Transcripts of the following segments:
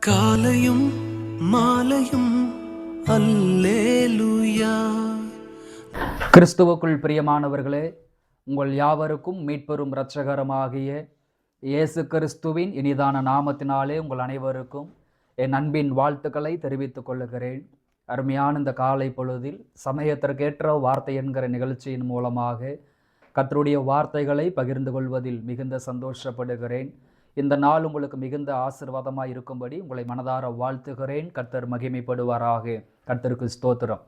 காலையும் மாலையும் அல்லேலூயா. கிறிஸ்துவுக்குள் பிரியமானவர்களே, உங்கள் யாவருக்கும் மீட்பெரும் இரட்சகரமாகிய இயேசு கிறிஸ்துவின் இனிதான நாமத்தினாலே உங்கள் அனைவருக்கும் என் அன்பின் வாழ்த்துக்களை தெரிவித்துக் கொள்ளுகிறேன். அருமையான இந்த காலை பொழுதில் சமயத்திற்கேற்ற வார்த்தை என்கிற நிகழ்ச்சியின் மூலமாக கர்த்தருடைய வார்த்தைகளை பகிர்ந்து கொள்வதில் மிகுந்த சந்தோஷப்படுகிறேன். இந்த நாள் உங்களுக்கு மிகுந்த ஆசீர்வாதமாக இருக்கும்படி உங்களை மனதார வாழ்த்துகிறேன். கர்த்தர் மகிமைப்படுவாராக. கர்த்தருக்கு ஸ்தோத்திரம்.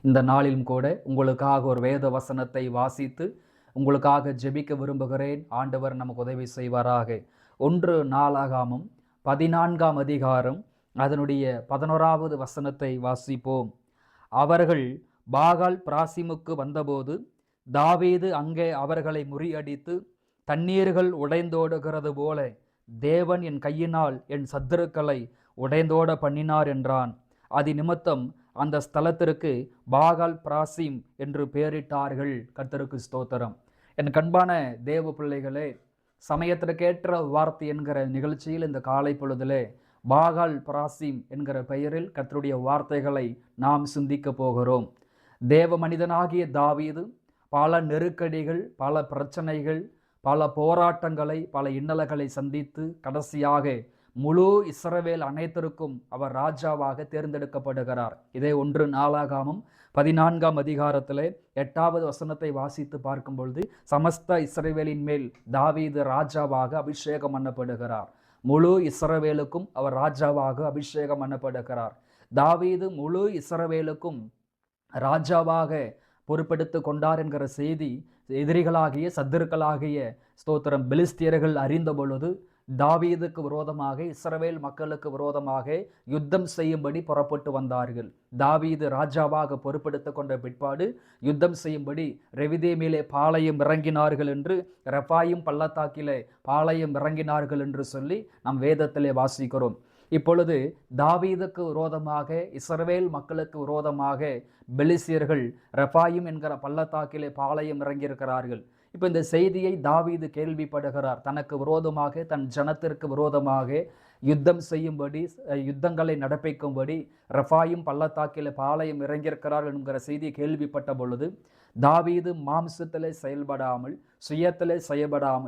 இந்த நாளிலும் கூட உங்களுக்காக ஒரு வேத வசனத்தை வாசித்து உங்களுக்காக ஜெபிக்க விரும்புகிறேன். ஆண்டவர் நமக்கு உதவி செய்வாராக. 1 நாளாகமம் 14ஆம் அதிகாரம் அதனுடைய 11வது வசனத்தை வாசிப்போம். அவர்கள் பாகால் பிராசிமுக்கு வந்தபோது தாவீது அங்கே அவர்களை முறியடித்து, தண்ணீர்கள் உடைந்தோடுகிறது போல தேவன் என் கையினால் என் சத்துருக்களை உடைந்தோட பண்ணினார் என்றான். அது நிமித்தம் அந்த ஸ்தலத்திற்கு பாகால் பிராசிம் என்று பெயரிட்டார்கள். கர்த்தருக்கு ஸ்தோத்திரம். என் கண்பான தேவ பிள்ளைகளே, சமயத்திற்கேற்ற வார்த்தை என்கிற நிகழ்ச்சியில் இந்த காலை பொழுதிலே பாகால் பிராசிம் என்கிற பெயரில் கர்த்தருடைய வார்த்தைகளை நாம் சிந்திக்க போகிறோம். தேவ மனிதனாகிய தாவீது பல நெருக்கடிகள், பல பிரச்சனைகள், பல போராட்டங்களை, பல இன்னல்களை சந்தித்து கடைசியாக முழு இஸ்ரவேல் அனைத்திற்கும் அவர் ராஜாவாக தேர்ந்தெடுக்கப்படுகிறார். இதே 1 நாளாகமம் 14ஆம் அதிகாரத்திலே 8வது வசனத்தை வாசித்து பார்க்கும் பொழுது, சமஸ்த இஸ்ரவேலின் மேல் தாவீது ராஜாவாக அபிஷேகம் பண்ணப்படுகிறார். முழு இஸ்ரவேலுக்கும் அவர் ராஜாவாக அபிஷேகம் பண்ணப்படுகிறார். தாவீது முழு இஸ்ரவேலுக்கும் ராஜாவாக பொறுப்பெடுத்து கொண்டார் என்கிற செய்தி எதிரிகளாகிய சத்துருக்களாகிய ஸ்தோத்திரம் பெலிஸ்தியர்கள் அறிந்த பொழுது தாவீதுக்கு விரோதமாக, இஸ்ரவேல் மக்களுக்கு விரோதமாக யுத்தம் செய்யும்படி புறப்பட்டு வந்தார்கள். தாவீது ராஜாவாக பொறுப்பெடுத்து கொண்ட பிற்பாடு யுத்தம் செய்யும்படி ரெவிதேமிலே பாளையம் இறங்கினார்கள் என்று, ரெஃபாயிம் பள்ளத்தாக்கிலே பாளையம் இறங்கினார்கள் என்று சொல்லி நம் வேதத்திலே வாசிக்கிறோம். இப்பொழுது தாவீதுக்கு விரோதமாக, இஸ்ரவேல் மக்களுக்கு விரோதமாக பெலிஸ்தியர்கள் ரெஃபாயிம் என்கிற பள்ளத்தாக்கிலே பாளையம் இறங்கியிருக்கிறார்கள். இப்போ இந்த செய்தியை தாவீது கேள்விப்படுகிறார். தனக்கு விரோதமாக, தன் ஜனத்திற்கு விரோதமாக யுத்தம் செய்யும்படி, யுத்தங்களை நடப்பிக்கும்படி ரெஃபாயிம் பள்ளத்தாக்கிலே பாளையம் இறங்கியிருக்கிறார்கள் என்கிற செய்தியை கேள்விப்பட்ட பொழுது தாவீது மாம்சத்திலே செயல்படாமல், சுயத்திலே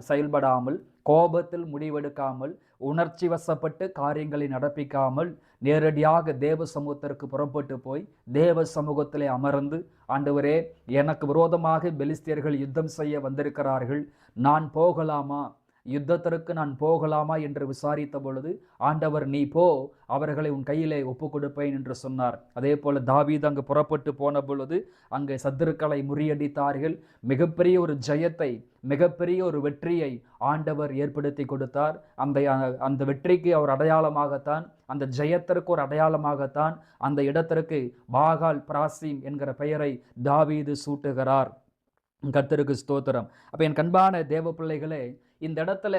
செயல்படாமல், கோபத்தில் முடிவெடுக்காமல், உணர்ச்சி வசப்பட்டு காரியங்களை நடப்பிக்காமல் நேரடியாக தேவ சமூகத்திற்கு புறப்பட்டு போய் தேவ சமூகத்திலே அமர்ந்து, ஆண்டவரே, எனக்கு விரோதமாக பெலிஸ்தியர்கள் யுத்தம் செய்ய வந்திருக்கிறார்கள், நான் போகலாமா, யுத்தத்திற்கு நான் போகலாமா என்று விசாரித்த பொழுது ஆண்டவர், நீ போ, அவர்களை உன் கையிலே ஒப்பு கொடுப்பேன் என்று சொன்னார். அதே போல தாவீது அங்கு புறப்பட்டு போன பொழுது அங்கே சத்துருக்களை முறியடித்தார்கள். மிகப்பெரிய ஒரு ஜெயத்தை, மிகப்பெரிய ஒரு வெற்றியை ஆண்டவர் ஏற்படுத்தி கொடுத்தார். அந்த வெற்றிக்கு அவர் அடையாளமாகத்தான், அந்த ஜெயத்திற்கு ஒரு அடையாளமாகத்தான் அந்த இடத்திற்கு பாகால் பிராசிம் என்கிற பெயரை தாவீது சூட்டுகிறார். கர்த்தருக்கு ஸ்தோத்திரம். அப்போ என் கண்பான தேவ பிள்ளைகளே, இந்த இடத்துல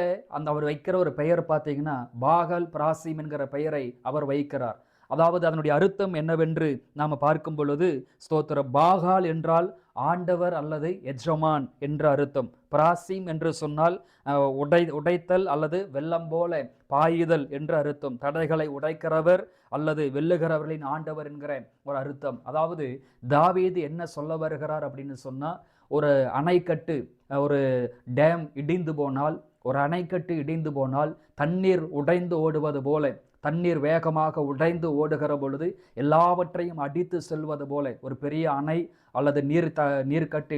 அவர் வைக்கிற ஒரு பெயர் பார்த்தீங்கன்னா பாகால் பிராசிம் என்கிற பெயரை அவர் வைக்கிறார். அதாவது அதனுடைய அர்த்தம் என்னவென்று நாம் பார்க்கும் பொழுது, ஸ்தோத்திரம், பாகால் என்றால் ஆண்டவர் அல்லது எஜமான் என்ற அர்த்தம். பிராசிம் என்று சொன்னால் உடைத்தல் அல்லது வெள்ளம் போல பாயுதல் என்ற அர்த்தம். தடைகளை உடைக்கிறவர் அல்லது வெல்லுகிறவர்களின் ஆண்டவர் என்கிற ஒரு அர்த்தம். அதாவது தாவீது என்ன சொல்ல வருகிறார் அப்படின்னு சொன்னால், ஒரு அணைக்கட்டு, ஒரு டேம் இடிந்து போனால், ஒரு அணைக்கட்டு இடிந்து போனால் தண்ணீர் உடைந்து ஓடுவது போல, தண்ணீர் வேகமாக உடைந்து ஓடுகிற பொழுது எல்லாவற்றையும் அடித்து செல்வது போல, ஒரு பெரிய அணை அல்லது நீர்க்கட்டு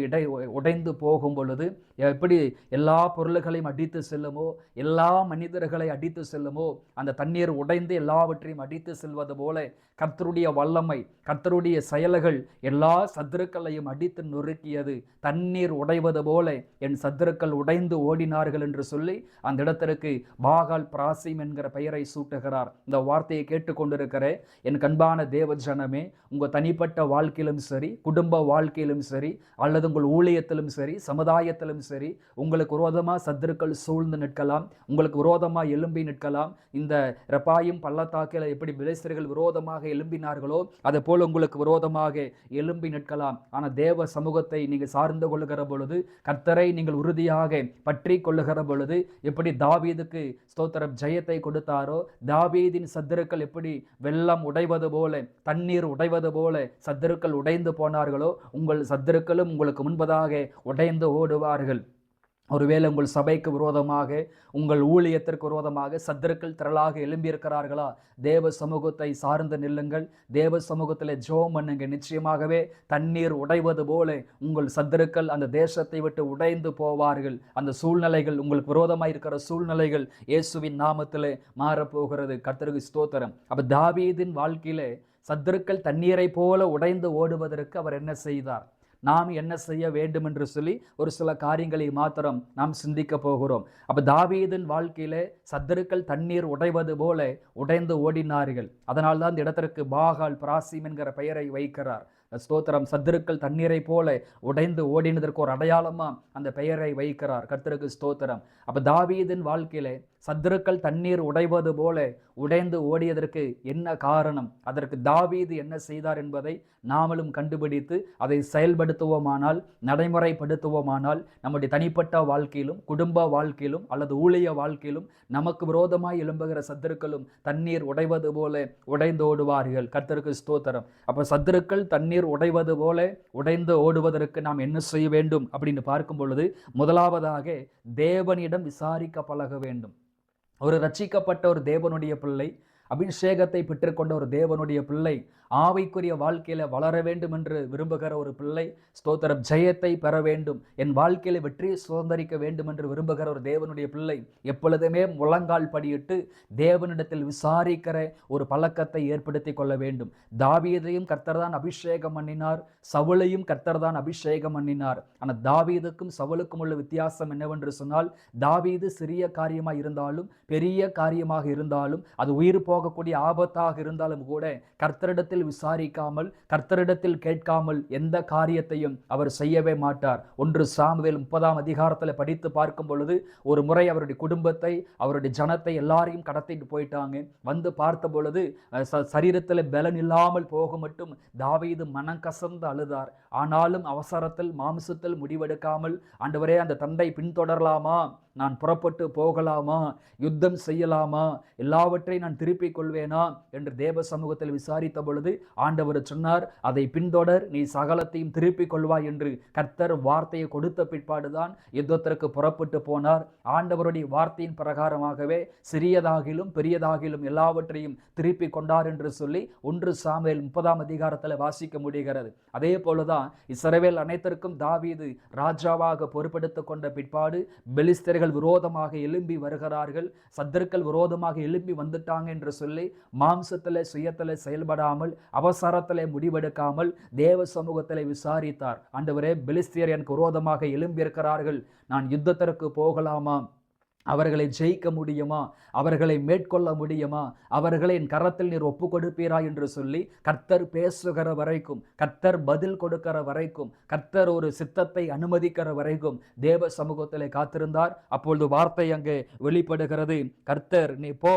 உடைந்து போகும் பொழுது எப்படி எல்லா பொருள்களையும் அடித்து செல்லுமோ, எல்லா மனிதர்களை அடித்து செல்லுமோ, அந்த தண்ணீர் உடைந்து எல்லாவற்றையும் அடித்து செல்வது போல கர்த்தருடைய வல்லமை, கர்த்தருடைய செயல்கள் எல்லா சத்துருக்களையும் அடித்து நொறுக்கியது. தண்ணீர் உடைவது போல என் சத்துருக்கள் உடைந்து ஓடினார்கள் என்று சொல்லி அந்த இடத்திற்கு பாகால் பிராசிம் என்கிற பெயரை சூட்டுகிறார். இந்த வார்த்தையை கேட்டுக்கொண்டிருக்கிற என் கண்பான தேவ ஜனமே, உங்கள் தனிப்பட்ட வாழ்க்கையிலும் சரி, குடும்ப வாழ்க்கையிலும் சரி, அல்லது உங்கள் ஊழியத்திலும் சரி, சமுதாயத்திலும் சரி, உங்களுக்கு விரோதமாக சத்துருக்கள் சூழ்ந்து நிற்கலாம், உங்களுக்கு விரோதமாக எழும்பி நிற்கலாம். இந்த ரெப்பாயிம் பள்ளத்தாக்கில் எப்படி பெலிஸ்தர்கள் விரோதமாக எழும்பினார்களோ அதே போல் உங்களுக்கு விரோதமாக எழும்பி நிற்கலாம். ஆனால் தேவ சமூகத்தை நீங்கள் சார்ந்து கொள்ளுகிற பொழுது, கர்த்தரை நீங்கள் உறுதியாக பற்றி கொள்ளுகிற பொழுது, எப்படி தாவீதுக்கு ஸ்தோத்திரம் ஜெயத்தை கொடுத்தாரோ, தாவீதின் சத்துருக்கள் எப்படி வெள்ளம் உடைவது போல, தண்ணீர் உடைவது போல சத்துருக்கள் உடைந்து போனார்களோ, உங்கள் சத்துருக்களும் உங்களுக்கு முன்பதாக உடைந்து ஓடுவார்கள். ஒருவேளை உங்கள் சபைக்கு விரோதமாக, உங்கள் ஊழியத்திற்கு விரோதமாக சத்துருக்கள் திரளாக எழும்பியிருக்கிறார்களா? தேவ சமூகத்தை சார்ந்து நில்லுங்கள். தேவ சமூகத்தில் ஜெபம் பண்ணுங்க. நிச்சயமாகவே தண்ணீர் உடைவது போல உங்கள் சத்துருக்கள் அந்த தேசத்தை விட்டு உடைந்து போவார்கள். அந்த சூழ்நிலைகள், உங்களுக்கு விரோதமாக இருக்கிற சூழ்நிலைகள் இயேசுவின் நாமத்திலே மாறப்போகிறது. கர்த்தருக்கு ஸ்தோத்திரம். அப்ப தாவீதின் வாழ்க்கையிலே சத்துருக்கள் தண்ணீரை போல உடைந்து ஓடுவதற்கு அவர் என்ன செய்தார்? நாம் என்ன செய்ய வேண்டும் என்று சொல்லி ஒரு சில காரியங்களை மாத்திரம் நாம் சிந்திக்க போகிறோம். அப்ப தாவீதின் வாழ்க்கையிலே சத்துருக்கள் தண்ணீர் உடைவது போல உடைந்து ஓடினார்கள். அதனால்தான் இந்த இடத்திற்கு பாகால் பிராசிம் என்கிற பெயரை வைக்கிறார். ஸ்தோத்திரம். சத்துருக்கள் தண்ணீரை போல உடைந்து ஓடினதற்கு ஒரு அடையாளமா அந்த பெயரை வைக்கிறார். கர்த்தருக்கு ஸ்தோத்திரம். அப்ப தாவீதின் வாழ்க்கையிலே சத்துருக்கள் தண்ணீர் உடைவது போல உடைந்து ஓடியதற்கு என்ன காரணம்? அதற்கு தாவீது என்ன செய்தார் என்பதை நாமளும் கண்டுபிடித்து அதை செயல்படுத்துவோமானால், நடைமுறைப்படுத்துவோமானால், நம்முடைய தனிப்பட்ட வாழ்க்கையிலும், குடும்ப வாழ்க்கையிலும், அல்லது ஊழிய வாழ்க்கையிலும் நமக்கு விரோதமாய் எழும்புகிற சத்துருக்களும் தண்ணீர் உடைவது போல உடைந்து ஓடுவார்கள். கர்த்தருக்கு ஸ்தோத்திரம். அப்ப சத்துருக்கள் தண்ணீர் உடைவது போல உடைந்து ஓடுவதற்கு நாம் என்ன செய்ய வேண்டும் அப்படின்னு பார்க்கும் பொழுது, முதலாவதாக தேவனிடம் விசாரிக்க பழக வேண்டும். ஒரு ரட்சிக்கப்பட்ட ஒரு தேவனுடைய பிள்ளை, அபிஷேகத்தை பெற்றுக்கொண்ட ஒரு தேவனுடைய பிள்ளை, ஆவிக்குரிய வாழ்க்கையில வளர வேண்டும் என்று விரும்புகிற ஒரு பிள்ளை, ஸ்தோத்திரம், ஜெயத்தை பெற வேண்டும், என் வாழ்க்கையில வெற்றியை சுதந்திரிக்க வேண்டும் என்று விரும்புகிற ஒரு தேவனுடைய பிள்ளை எப்பொழுதுமே முழங்கால் படியிட்டு தேவனிடத்தில் விசாரிக்கிற ஒரு பழக்கத்தை ஏற்படுத்தி கொள்ள வேண்டும். தாவீதையும் கர்த்தர் தான் அபிஷேகம் பண்ணினார், சவுலையும் கர்த்தர் தான் அபிஷேகம் பண்ணினார். ஆனால் தாவீதுக்கும் சவுலுக்கும் உள்ள வித்தியாசம் என்னவென்று சொன்னால், தாவீது சிறிய காரியமாக இருந்தாலும், பெரிய காரியமாக இருந்தாலும், அது உயிர் போகக்கூடிய ஆபத்தாக இருந்தாலும் கூட கர்த்தரிடத்தில் விசாரிக்காமல், கர்த்தரிடத்தில் கேட்காமல் எந்த காரியத்தையும் அவர் செய்யவே மாட்டார். 1 சாமுவேல் 30ஆம் அதிகாரத்தில் படித்து பார்க்கும் பொழுது, ஒரு முறை அவருடைய குடும்பத்தை, அவருடைய ஜனத்தை எல்லாரையும் கடத்திட்டு போயிட்டாங்க. வந்து பார்த்த பொழுது சரீரத்தில் பலன் இல்லாமல் போக மட்டும் தாவீது மனம் கசந்து அழுதார். ஆனாலும் அவசரத்தில் மாம்சத்தில் முடிவெடுக்காமல், ஆண்டவரே அந்த தந்தை பின்தொடரலாமா, நான் புறப்பட்டு போகலாமா, யுத்தம் செய்யலாமா, எல்லாவற்றையும் நான் திருப்பிக் கொள்வேனா என்று தேவ சமூகத்தில் விசாரித்த பொழுது ஆண்டவர் சொன்னார், அதை பின்தொடர், நீ சகலத்தையும் திருப்பிக் கொள்வாய் என்று கர்த்தர் வார்த்தையை கொடுத்த பிற்பாடுதான் யுத்தத்திற்கு புறப்பட்டு போனார். ஆண்டவருடைய வார்த்தையின் பிரகாரமாகவே சிறியதாகிலும் பெரியதாகிலும் எல்லாவற்றையும் திருப்பிக் கொண்டார் என்று சொல்லி 1 சாமுவேல் 30ஆம் அதிகாரத்தில் வாசிக்க முடிகிறது. அதே போலதான் இஸ்ரவேல் அனைத்திற்கும் தாவீது ராஜாவாக பொறுப்பெடுத்துக் கொண்ட பிற்பாடு பெலிஸ்தர்கள் விரோதமாக எழும்பி வருகிறார்கள், சத்துருக்கள் விரோதமாக எழும்பி வந்துட்டாங்க என்று சொல்லி மாம்சத்திலே சுயத்திலே செயல்படாமல், அவசரத்திலே முடிவெடுக்காமல் தேவ சமூகத்திலே விசாரித்தார். ஆண்டவரே, பெலிஸ்தியர் எனக்கு விரோதமாக எழும்பி இருக்கிறார்கள், நான் யுத்தத்திற்கு போகலாமா, அவர்களை ஜெயிக்க முடியுமா, அவர்களை மேற்கொள்ள முடியுமா, அவர்களை என் கரத்தில் நீர் ஒப்பு கொடுப்பீரா என்று சொல்லி கர்த்தர் பேசுகிற வரைக்கும், கர்த்தர் பதில் கொடுக்கிற வரைக்கும், கர்த்தர் ஒரு சித்தத்தை அனுமதிக்கிற வரைக்கும் தேவ சமூகத்தில் காத்திருந்தார். அப்பொழுது வார்த்தை அங்கே வெளிப்படுகிறது, கர்த்தர் நீ போ,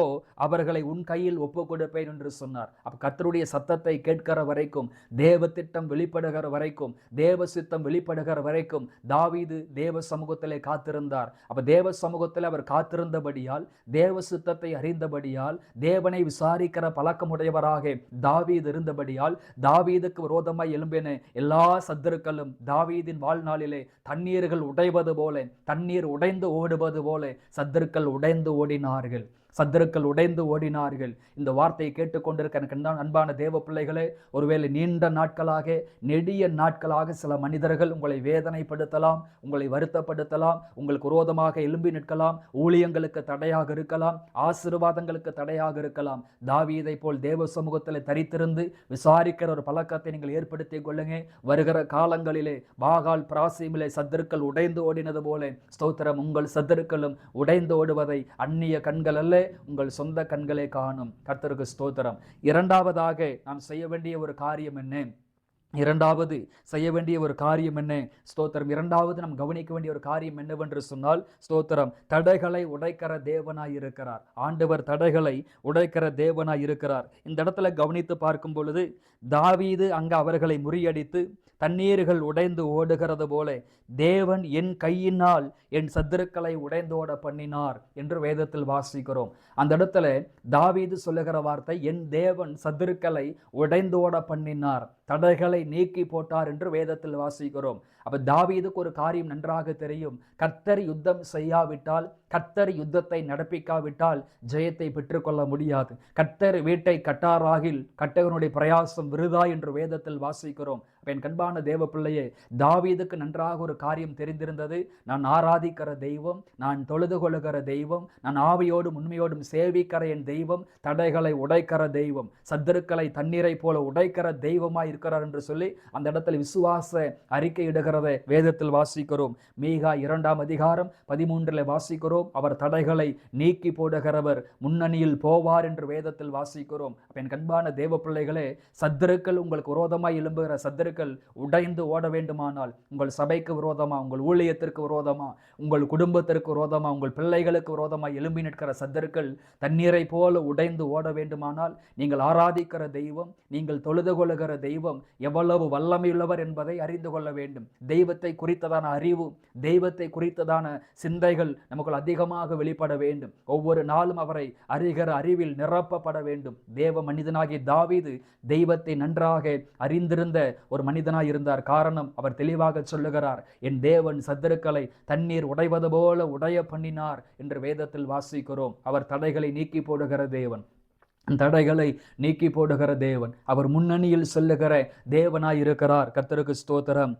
அவர்களை உன் கையில் ஒப்பு கொடுப்பேன் என்று சொன்னார். அப்ப கர்த்தருடைய சத்தத்தை கேட்கிற வரைக்கும், தேவ திட்டம் வெளிப்படுகிற வரைக்கும், தேவ சித்தம் வெளிப்படுகிற வரைக்கும் தாவீது தேவ சமூகத்திலே காத்திருந்தார். அப்ப தேவ சமூகத்தில் அவர் காத்திருந்தபடியால், தேவ சித்தத்தை அறிந்தபடியால், தேவனை விசாரிக்கிற பழக்கமுடையவராக தாவீது இருந்தபடியால், தாவீதுக்கு விரோதமாய் எழும்பின எல்லா சத்துருக்களும் தாவீதின் வாழ்நாளிலே தண்ணீர்கள் உடைவது போல, தண்ணீர் உடைந்து ஓடுவது போல சத்துருக்கள் உடைந்து ஓடினார்கள், சத்துருக்கள் உடைந்து ஓடினார்கள். இந்த வார்த்தையை கேட்டுக்கொண்டிருக்க எனக்கு அன்பான தேவ பிள்ளைகளே, ஒருவேளை நீண்ட நாட்களாக, நெடிய நாட்களாக சில மனிதர்கள் உங்களை வேதனைப்படுத்தலாம், உங்களை வருத்தப்படுத்தலாம், உங்களுக்கு விரோதமாக எழும்பி நிற்கலாம், ஊழியங்களுக்கு தடையாக இருக்கலாம், ஆசீர்வாதங்களுக்கு தடையாக இருக்கலாம். தாவீதை போல் தேவ சமூகத்தில் தரித்திருந்து விசாரிக்கிற ஒரு பழக்கத்தை நீங்கள் ஏற்படுத்திக் கொள்ளுங்க. வருகிற காலங்களிலே பாகால் பிராசீமிலே சத்துருக்கள் உடைந்து ஓடினது போல, ஸ்தோத்திரம், உங்கள் சத்துருக்களும் உடைந்து ஓடுவதை அந்நிய கண்கள் அல்ல, உங்கள் சொந்த கண்களே காணும். கர்த்தருக்கு ஸ்தோத்திரம். இரண்டாவதாக நாம் செய்ய வேண்டிய ஒரு காரியம் என்ன? இரண்டாவது செய்ய வேண்டிய ஒரு காரியம் என்ன? ஸ்தோத்திரம். இரண்டாவது நாம் கவனிக்க வேண்டிய ஒரு காரியம் என்னவென்று சொன்னால், ஸ்தோத்திரம், தடைகளை உடைக்கிற தேவனாய் இருக்கிறார். ஆண்டவர் தடைகளை உடைக்கிற தேவனாய் இருக்கிறார். இந்த இடத்துல கவனித்து பார்க்கும் பொழுது, தாவீது அங்க அவர்களை முறியடித்து தண்ணீர்கள் உடைந்து ஓடுகிறது போல தேவன் என் கையினால் என் சத்துருக்களை உடைந்தோட பண்ணினார் என்று வேதத்தில் வாசிக்கிறோம். அந்த இடத்துல தாவீது சொல்லுகிற வார்த்தை, என் தேவன் சத்துருக்களை உடைந்தோட பண்ணினார், தடைகளை நீக்கி போட்டார் என்று வேதத்தில் வாசிக்கிறோம். அப்ப தாவீதுக்கு ஒரு காரியம் நன்றாக தெரியும். கர்த்தர் யுத்தம் செய்யாவிட்டால், கர்த்தர் யுத்தத்தை நடப்பிக்காவிட்டால் ஜெயத்தை பெற்றுக்கொள்ள முடியாது. கர்த்தர் வீட்டை கட்டாராகில் கட்டவனுடைய பிரயாசம் விருதா என்று வேதத்தில் வாசிக்கிறோம். என் கண்பான தேவ பிள்ளையே, தாவீதுக்கு நன்றாக ஒரு காரியம் தெரிந்திருந்தது. நான் ஆராதிக்கிற தெய்வம், நான் தொழுது கொள்ளுகிற தெய்வம், நான் ஆவியோடும் உண்மையோடும் சேவிக்கிற என் தெய்வம் தடைகளை உடைக்கிற தெய்வம், சத்துருக்களை தண்ணீரை போல உடைக்கிற தெய்வமாய் இருக்கிறார் என்று சொல்லி அந்த இடத்துல விசுவாச அறிக்கை இடுகிறதை வேதத்தில் வாசிக்கிறோம். மீகா 2ஆம் அதிகாரம் 13 வாசிக்கிறோம். அவர் தடைகளை நீக்கி போடுகிறவர், முன்னணியில் போவார் என்று வேதத்தில் வாசிக்கிறோம். என் கண்பான தேவ பிள்ளைகளே, சத்துருக்கள் உங்களுக்கு விரோதமாய் எழும்புகிற சத்துருக்கள் உடைந்து ஓட வேண்டுமானால், உங்கள் சபைக்கு விரோதமா, உங்கள் ஊழியத்திற்கு விரோதமா, உங்கள் குடும்பத்திற்கு விரோதமா, உங்கள் பிள்ளைகளுக்கு விரோதமா எழும்பி நிற்கிற சத்துருக்கள் தண்ணீரை போல உடைந்து ஓட வேண்டுமானால், நீங்கள் ஆராதிக்கிற தெய்வம், நீங்கள் தொழுது கொள்ளுகிற தெய்வம் எவ்வளவு வல்லமையுள்ளவர் என்பதை அறிந்து கொள்ள வேண்டும். தெய்வத்தை குறித்ததான அறிவு, தெய்வத்தை குறித்ததான சிந்தைகள் நமக்குள் அதிகமாக வெளிப்பட வேண்டும். ஒவ்வொரு நாளும் அவரை அறிகிற அறிவில் நிரப்பப்பட வேண்டும். தேவ மனிதனாகிய தாவீது தெய்வத்தை நன்றாக அறிந்திருந்த ஒரு மனிதனாய் இருந்தார். காரணம், அவர் தெளிவாக சொல்லுகிறார், என் தேவன் சத்துருக்களை தண்ணீர் உடைவது போல உடைய பண்ணினார் என்று வேதத்தில் வாசிக்கிறோம். அவர் தடைகளை நீக்கி போடுகிற தேவன், தடைகளை நீக்கி போடுகிற தேவன், அவர் முன்னணியில் செல்லுகிற தேவனாய் இருக்கிறார். கர்த்தருக்கு ஸ்தோத்திரம்.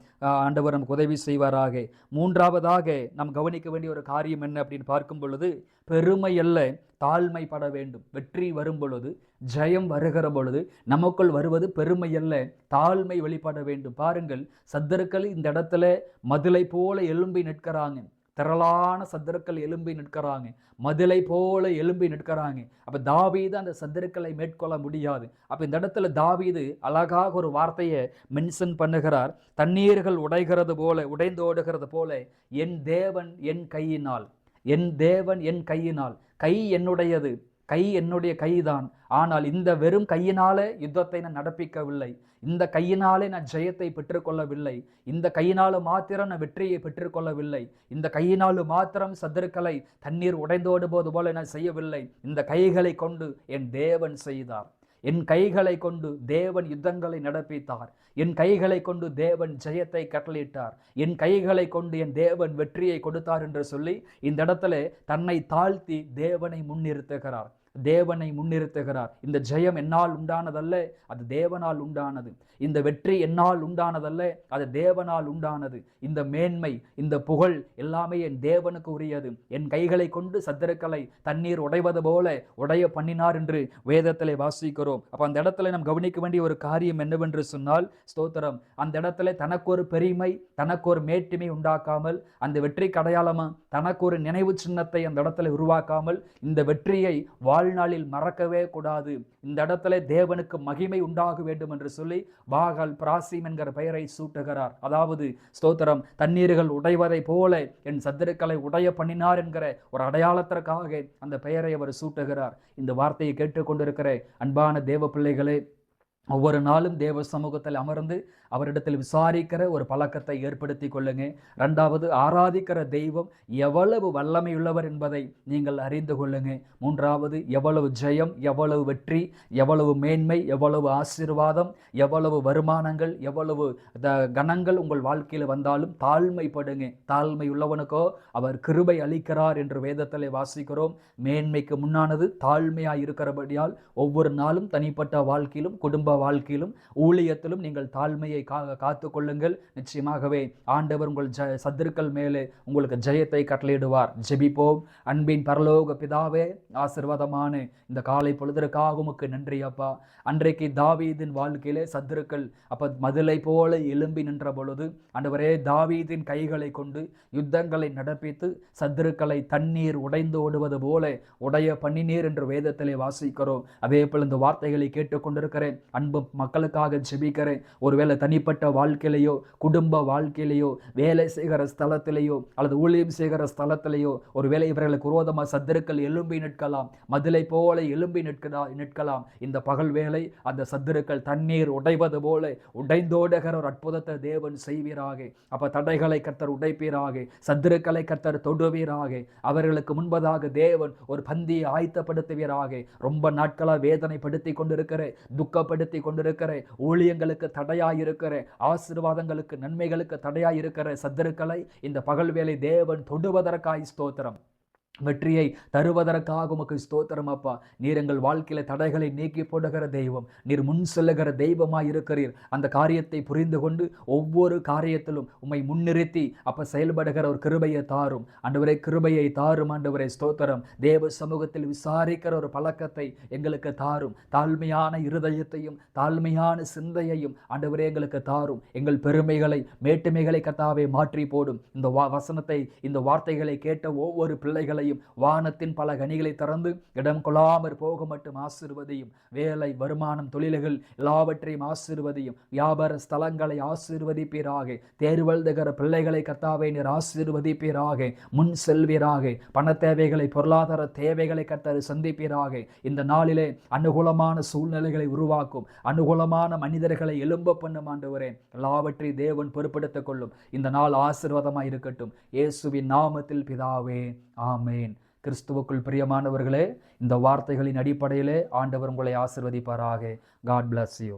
ஆண்டவர் நமக்கு உதவி செய்வாராக. மூன்றாவதாக நாம் கவனிக்க வேண்டிய ஒரு காரியம் என்ன அப்படின்னு பார்க்கும் பொழுது, பெருமை அல்ல, தாழ்மைப்பட வேண்டும். வெற்றி வரும் பொழுது, ஜெயம் வருகிற பொழுது நமக்குள் வருவது பெருமை அல்ல, தாழ்மை வெளிப்பட வேண்டும். பாருங்கள், சத்துருக்கள் இந்த இடத்துல மதிலை போல எழும்பி நிற்கிறாங்க. திரளான சத்துருக்கள் எழும்பி நிற்கிறாங்க, மதிலை போல எழும்பி நிற்கிறாங்க. அப்ப தாவீது அந்த சத்துருக்களை மேற்கொள்ள முடியாது. அப்ப இந்த இடத்துல தாவீது அழகாக ஒரு வார்த்தையை மென்ஷன் பண்ணுகிறார். தண்ணீர்கள் உடைகிறது போல, உடைந்தோடுகிறது போல என் தேவன் என் கையினால், என் தேவன் என் கையினால். கை என்னுடையது, கை என்னுடைய கைதான். ஆனால் இந்த வெறும் கையினாலே யுத்தத்தை நான் நடப்பிக்கவில்லை, இந்த கையினாலே நான் ஜெயத்தை பெற்றுக்கொள்ளவில்லை, இந்த கையினாலும் மாத்திரம் நான் வெற்றியை பெற்றுக்கொள்ளவில்லை, இந்த கையினாலும் மாத்திரம் சத்துருக்களை தண்ணீர் உடைந்தோடு போது போல நான் செய்யவில்லை. இந்த கைகளை கொண்டு என் தேவன் செய்தார், என் கைகளை கொண்டு தேவன் யுத்தங்களை நடப்பித்தார், என் கைகளை கொண்டு தேவன் ஜெயத்தை கட்டளையிட்டார், என் கைகளை கொண்டு என் தேவன் வெற்றியை கொடுத்தார் என்று சொல்லி இந்த இடத்துல தன்னை தாழ்த்தி தேவனை முன்னிறுத்துகிறார், தேவனை முன்னிறுத்துகிறார். இந்த ஜெயம் என்னால் உண்டானதல்ல, அது தேவனால் உண்டானது. இந்த வெற்றி என்னால் உண்டானதல்ல, அது தேவனால் உண்டானது. இந்த மேன்மை, இந்த புகழ் எல்லாமே என் தேவனுக்கு உரியது. என் கைகளை கொண்டு சத்துருக்களை தண்ணீர் உடைவது போல உடைய பண்ணினார் என்று வேதத்திலே வாசிக்கிறோம். அப்ப அந்த இடத்துல நாம் கவனிக்க வேண்டிய ஒரு காரியம் என்னவென்று சொன்னால், ஸ்தோத்திரம், அந்த இடத்துல தனக்கு ஒரு பெருமை, தனக்கு ஒரு மேட்டிமை உண்டாக்காமல், அந்த வெற்றிக்கு அடையாளமா தனக்கு ஒரு நினைவு சின்னத்தை அந்த இடத்துல உருவாக்காமல், இந்த வெற்றியை வாழ்நாளில் மறக்கவே கூடாது, இந்த இடத்துல தேவனுக்கு மகிமை உண்டாக வேண்டும் என்று சொல்லி பாகால் பிராசிம் என்கிற பெயரை சூட்டுகிறார். அதாவது ஸ்தோத்திரம், தண்ணீர்கள் உடைவதை போல என் சத்துருக்களை உடைய பண்ணினார் என்கிற ஒரு அடையாளத்திற்காக அந்த பெயரை அவர் சூட்டுகிறார். இந்த வார்த்தையை கேட்டுக்கொண்டிருக்கிற அன்பான தேவ பிள்ளைகளே, ஒவ்வொரு நாளும் தேவ சமூகத்தில் அமர்ந்து அவரிடத்தில் விசாரிக்கிற ஒரு பழக்கத்தை ஏற்படுத்தி கொள்ளுங்க. இரண்டாவது, ஆராதிக்கிற தெய்வம் எவ்வளவு வல்லமையுள்ளவர் என்பதை நீங்கள் அறிந்து கொள்ளுங்க. மூன்றாவது, எவ்வளவு ஜெயம், எவ்வளவு வெற்றி, எவ்வளவு மேன்மை, எவ்வளவு ஆசீர்வாதம், எவ்வளவு வருமானங்கள், எவ்வளவு கணங்கள் உங்கள் வாழ்க்கையில் வந்தாலும் தாழ்மைப்படுங்க. தாழ்மை உள்ளவனுக்கோ அவர் கிருபை அளிக்கிறார் என்று வேதத்திலே வாசிக்கிறோம். மேன்மைக்கு முன்னானது தாழ்மையாய் இருக்கிறபடியால் ஒவ்வொரு நாளும் தனிப்பட்ட வாழ்க்கையிலும், குடும்ப வாழ்க்கையிலும், ஊழியத்திலும் நீங்கள் தாழ்மையை காத்து கொள்ளுங்கள். நிச்சயமாகவே ஆண்டவர் உங்கள் சத்துருக்கள் மேலே உங்களுக்கு ஜெயத்தை கட்டளையிடுவார். ஜெபிப்போம். அன்பின் பரலோக பிதாவே, ஆசீர்வாதமான இந்த காலை பொழுதற்காக உமக்கு நன்றி அப்பா. அன்றைக்கு தாவீதின் வாழ்க்கையிலே சத்துருக்கள் அப்ப மதிலை போல எழும்பி நின்ற பொழுது ஆண்டவரே, தாவீதின் கைகளை கொண்டு யுத்தங்களை நடப்பித்து சத்துருக்களை தண்ணீர் உடைந்து ஓடுவது போல உடைய பண்ணினீர் என்று வேதத்திலே வாசிக்கிறோம். அதே போல இந்த வார்த்தைகளை கேட்டுக்கொண்டிருக்கிறேன் அன்பு மக்களுக்காக ஜெபிக்கிறேன். ஒருவேளை தனிப்பட்ட வாழ்க்கையிலையோ, குடும்ப வாழ்க்கையிலையோ, வேலை செய்கிற ஸ்தலத்திலேயோ அல்லது ஊழியம் செய்கிற ஸ்தலத்திலேயோ ஒருவேளை இவர்களுக்கு விரோதமாக சத்துருக்கள் எழும்பி நிற்கலாம், மதிலை போல எழும்பி நிற்கலாம். இந்த பகல் வேளை அந்த சத்துருக்கள் தண்ணீர் உடைவது போல உடைந்தோடுகிற ஒரு அற்புதத்தை தேவன் செய்வீராக. அப்ப தடைகளை கர்த்தர் உடைப்பீராக, சத்துருக்களை கர்த்தர் தொடுவீராக. அவர்களுக்கு முன்பதாக தேவன் ஒரு பந்தியை ஆயத்தப்படுத்துவீராக. ரொம்ப நாட்களா வேதனைப்படுத்தி கொண்டிருக்கிற, துக்கப்படுத்தி கொண்டிருக்கிற, ஊழியங்களுக்கு தடையாயிருக்கிற, ஆசீர்வாதங்களுக்கு நன்மைகளுக்கு தடையாயிருக்கிற சத்துருக்களை இந்த பகல் வேளை தேவன் தொடுவதற்காய் ஸ்தோத்திரம். வெற்றியை தருவதற்காக உமக்கு ஸ்தோத்திரம் அப்பா. நீர் எங்கள் வாழ்க்கையில தடைகளை நீக்கி போடுகிற தெய்வம், நீர் முன் செல்லுகிற தெய்வமாய் இருக்கிறீர். அந்த காரியத்தை புரிந்து கொண்டு ஒவ்வொரு காரியத்திலும் உம்மை முன்னிறுத்தி அப்ப செயல்படுகிற ஒரு கிருபையை தாரும் ஆண்டவரே, கிருபையை தாரும் ஆண்டவரே. ஸ்தோத்திரம். தேவ சமூகத்தில் விசாரிக்கிற ஒரு பழக்கத்தை எங்களுக்கு தாரும். தாழ்மையான இருதயத்தையும் தாழ்மையான சிந்தையையும் ஆண்டவரே எங்களுக்கு தாரும். எங்கள் பெருமைகளை மேட்டுமைகளை கர்த்தாவே மாற்றி போடும். இந்த வசனத்தை, இந்த வார்த்தைகளை கேட்ட ஒவ்வொரு பிள்ளைகளையும் வானத்தின் பல கனிகளை திறந்து இடம் கொள்ளாமற் போக மட்டும் ஆசீர்வதியும். வேலை, வருமானம், தொழில்கள் எல்லாவற்றையும் ஆசீர்வதியும். வியாபார ஸ்தலங்களை ஆசீர்வதிப்பீராக. தேர்வெழுதுகிற பிள்ளைகளை கர்த்தாவே நீர் ஆசீர்வதிப்பீராக. முன் செல்வீராக. பண தேவைகளை, பொருளாதார தேவைகளை கர்த்தர் சந்திப்பீராக. இந்த நாளிலே அனுகூலமான சூழ்நிலைகளை உருவாக்கும், அனுகூலமான மனிதர்களை எழும்ப பண்ணும் ஆண்டவரே. எல்லாவற்றையும் தேவன் பொறுப்படுத்திக் கொள்ளும். இந்த நாள் ஆசீர்வாதமாய் இருக்கட்டும். இயேசுவின் நாமத்தில் பிதாவே, ஆமேன். கிறிஸ்துவுக்குள் பிரியமானவர்களே, இந்த வார்த்தைகளின் அடிப்படையிலே ஆண்டவர் உங்களை ஆசீர்வதிப்பாராக. God bless you.